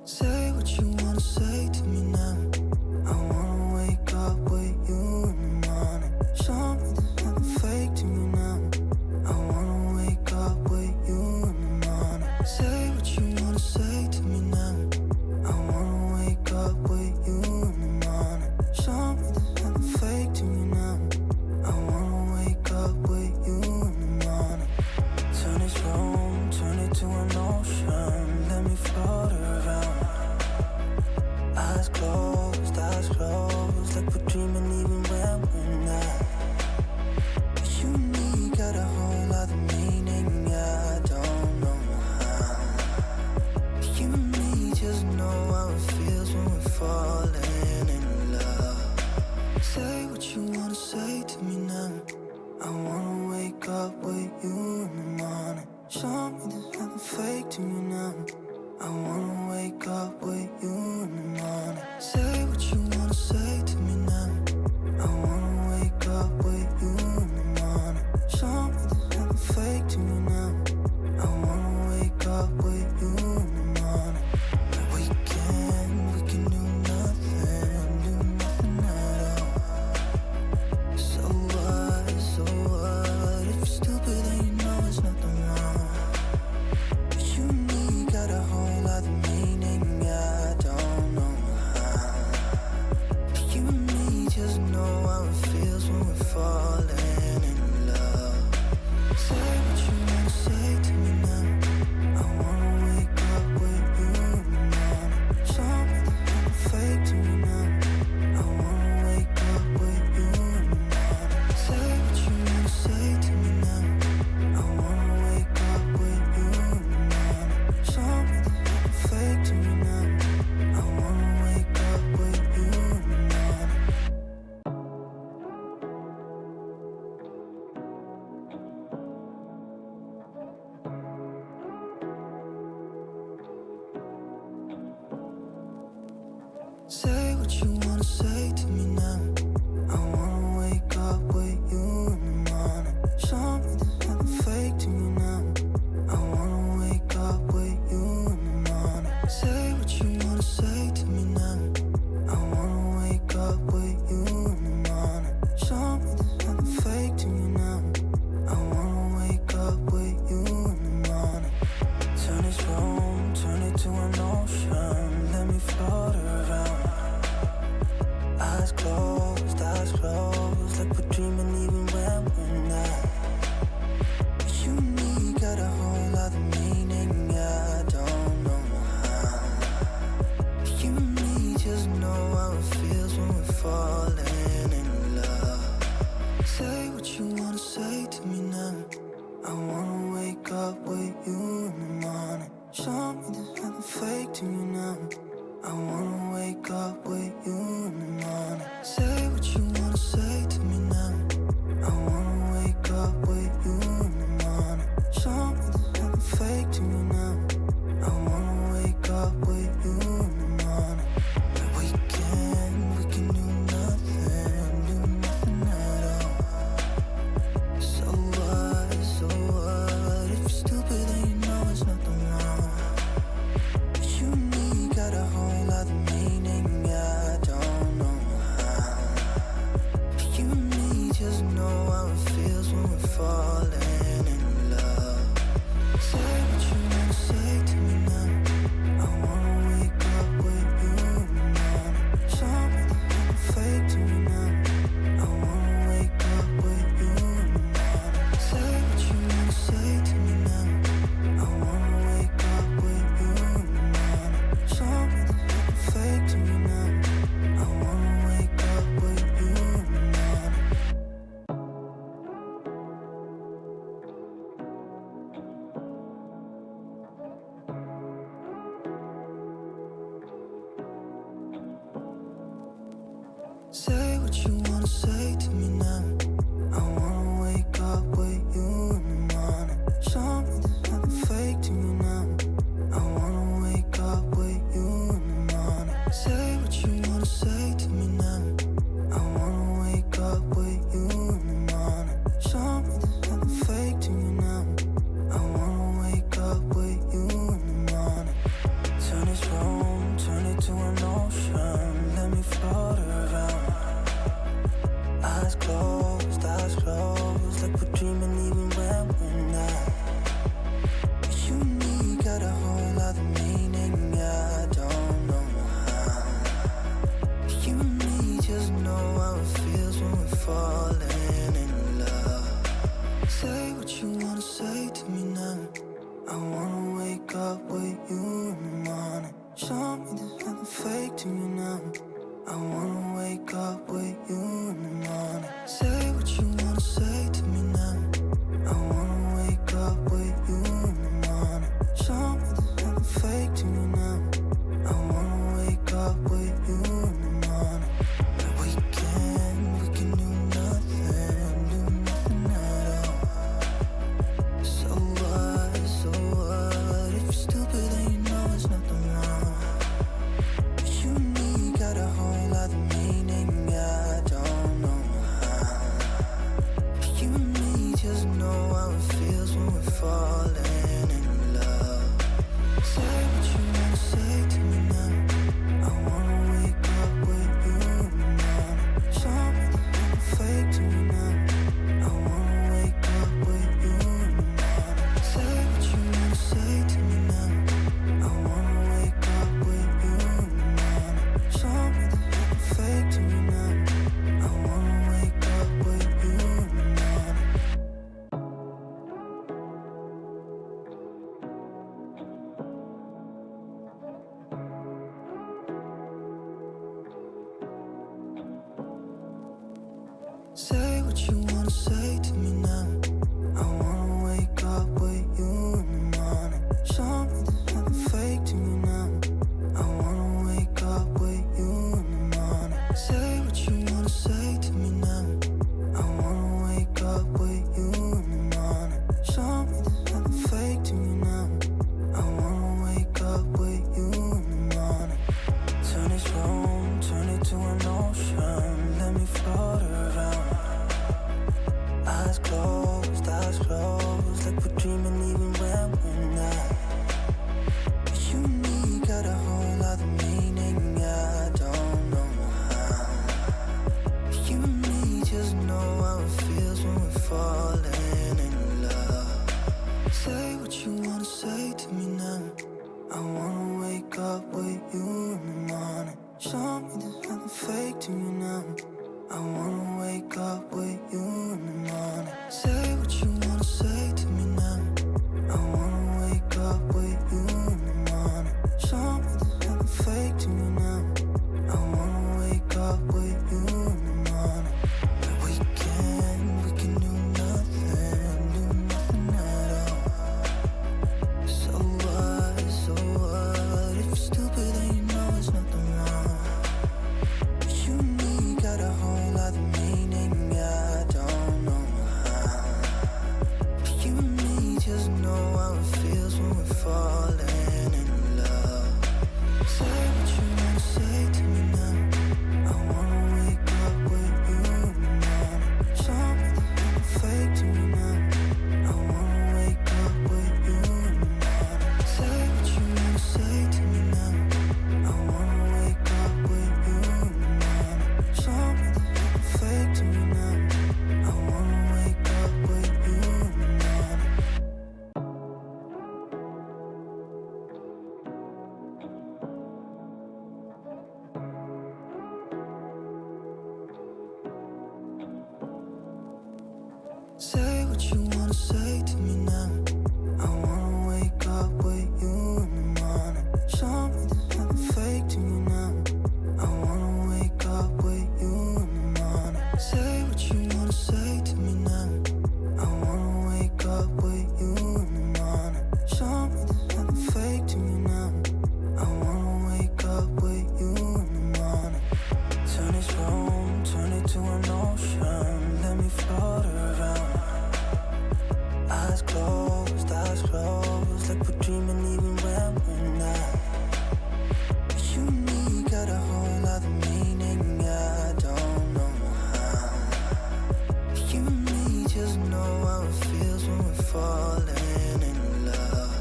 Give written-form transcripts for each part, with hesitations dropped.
Say what you wanna say to me now. I wanna wake up with you in the morning. Show me there's nothing fake to me now. I wanna wake up with you in the morning. Say what you wanna say to me now. I wanna wake up with you in the morning. Show me there's nothing fake to me now. I wanna wake up with you in the morning. Turn this room, turn it to an ocean. Let me float around. Eyes closed, like we're dreaming even when we're not. You and me got a whole other meaning, I don't know how. You and me just know how it feels when we're falling in love. Say what you wanna say to me now. I wanna wake up with you in the morning. Show me there's nothing fake to me now. I wanna wake up with you in the morning. Say what you wanna say to me now. I wanna wake up with you in the morning. Show me there's nothing fake to me now. I wanna wake up with you in the morning. We can do nothing at all. So what, if you're stupid then you know it's nothing wrong. But you and me got a whole other meaning, I don't know how. But you and me just know how it feels when we're falling in love. Say what you wanna say to me now. I wanna wake up with you in the morning. Show me there's nothing fake to me now. I wanna wake up with you in the morning. Say what you wanna say to me now. I wanna wake up with you in the morning. Show me there's nothing fake to me now. I wanna wake up with you in the morning. Say what you wanna say to me now. I wanna wake up with you in the morning. Show me there's nothing fake to me now. I wanna wake up with you in the morning. Say what you wanna say to me now. I wanna wake up with you in the morning. Show me there's nothing fake to me now. I wanna wake up with you in the morning. Turn this room, turn it to an ocean. Let me float around. Eyes closed, like we're dreaming even when we're not. But you and me got a whole other meaning, I don't know how. But you and me just know how it feels when we're falling in love. Say what you wanna say to me now. I wanna wake up with you in the morning. Show me there's nothing fake to me now. I wanna wake up with you in the morning. Say what you wanna say to me now. I wanna wake up with you in the morning. Show me there's nothing fake to me now. I wanna wake up with you in the morning. We can do nothing at all. So what, if you're stupid then you know it's nothing wrong. But you and me got a whole other meaning, I don't know how. But you and me just know how it feels when we're falling in love. Say what you wanna say to me now. I wanna wake up with you in the morning. Show me there's nothing fake to me now. I wanna wake up with you in the morning. Say what you wanna say to me now. I wanna wake up with you in the morning. Show me there's nothing fake to me now. I wanna wake up with you in the morning. Say what you wanna say to me now. I wanna wake up with you in the morning. Show me there's nothing fake to me now. I wanna wake up with you in the morning. Say what you wanna say to me now. I wanna wake up with you in the morning. Show me there's nothing fake to me now. I wanna wake up with you in the morning. Turn this room you in the morning. Show me there's nothing fake to me now. I wanna wake up with you in the morning. Say what you wanna say to me now. I wanna wake up with you in the morning. Show me there's nothing fake to me now. I wanna wake up with you in the morning. We can do nothing at all. So what, if you're stupid then you know there's nothing wrong. You and me got a whole lot of meaning, I don't know how. You and me just know how it feels when we're falling in love. Say what you wanna say to me now. I wanna wake up with you in the morning. Show me there's nothing fake to me now. I wanna wake up with you in the morning. Say what you wanna say to me now. I wanna wake up with you in the morning. Show me there's nothing fake to me now. I wanna wake up with you in the morning. Say what you wanna say to me now. I wanna wake up with you in the morning. Show me there's nothing fake to me now. I wanna wake up with you in the morning. Say what you wanna say to me now. I wanna wake up with you in the morning. Show me there's nothing fake to me now. I wanna wake up with you in the morning. Turn this room, turn it to an ocean. Let me float around. Eyes closed, like we're dreaming even when we're not. You and me got a whole lot of meaning, I don't know how. You and me just know how it feels when we're falling in love. Say what you wanna say to me now. I wanna wake up with you in the morning. Show me there's nothing fake to me now. I wanna wake up with you in the morning. Say what you wanna say to me now. I wanna wake up with you in the morning. Show me there's nothing fake to me now. I wanna wake up with you in the morning. We can do nothing at all. So what, if you're stupid then you know there's nothing wrong. You and me got a whole lot of meaning, I don't know how. You and me just know how it feels when we're falling in love. Say what you wanna say to me now. I wanna wake up with you in the morning. Show me there's nothing fake to me now. I wanna wake up with you in the morning. Say what you wanna say to me now. I wanna wake up with you in the morning. Show me there's nothing fake to me now. I wanna wake up with you in the morning. Say what you wanna say to me now. I wanna wake up with you in the morning. Show me there's nothing fake to me now. I wanna wake up with you in the morning. Say what you wanna say to me now. I wanna wake up with you in the morning. Show me there's nothing fake to me now. I wanna wake up with you in the morning. Turn this room, turn it to an ocean. Let me float around. Eyes closed, like we're dreaming even when we're not. You and me got a whole lot of meaning, I don't know how. You and me just know how it feels when we're falling in love.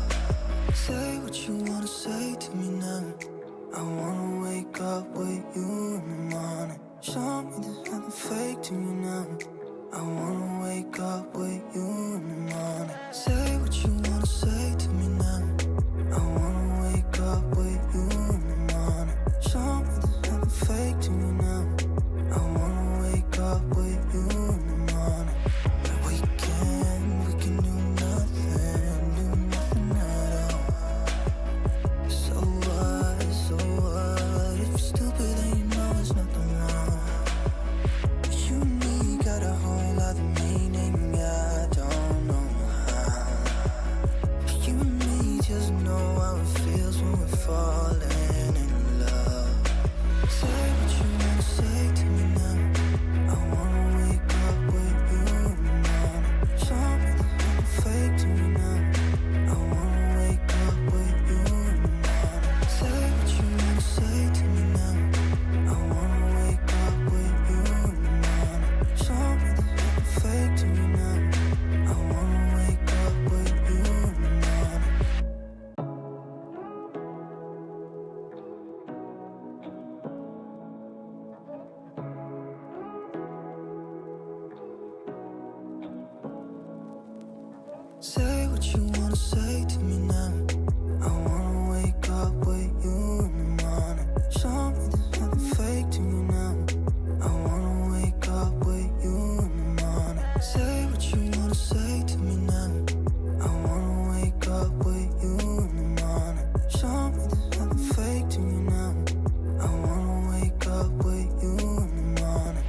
Say what you wanna say to me now. I wanna wake up with you in the morning. Show me there's nothing fake to me now. I wanna wake up with you in the morning. Say what you wanna say to me now. I wanna wake up with you in the morning. Show me there's nothing fake to me now. I wanna wake up with you in the morning. We can do nothing at all. what you wanna say to me now. I wanna wake up with you in the morning. Show me there's nothing fake to me now. I wanna wake up with you in the morning. Say what you wanna say to me now. I wanna wake up with you in the morning. Show me there's nothing fake to me now. I wanna wake up with you in the morning.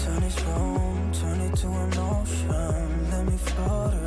Turn this room, turn it to an ocean. Let me float